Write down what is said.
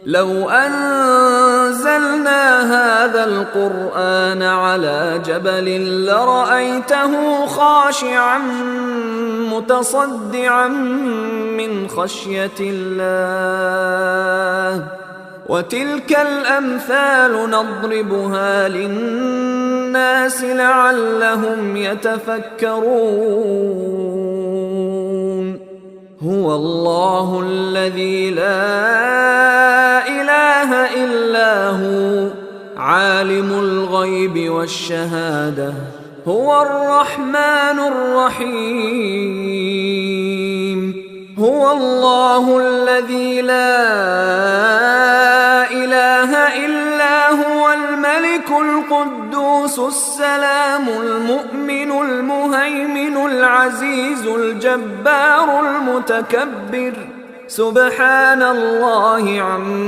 لو أنزلنا هذا القرآن على جبل لرأيته خاشعا متصدعا من خشية الله وتلك الأمثال نضربها للناس لعلهم يتفكرون. هو الله الذي لا إله إلا هو عالم الغيب والشهادة هو الرحمن الرحيم. هو الله الذي لا إله إلا هو الملك القدوس السلام المؤمن المهيمن العزيز الجبار المتكبر سبحان الله عما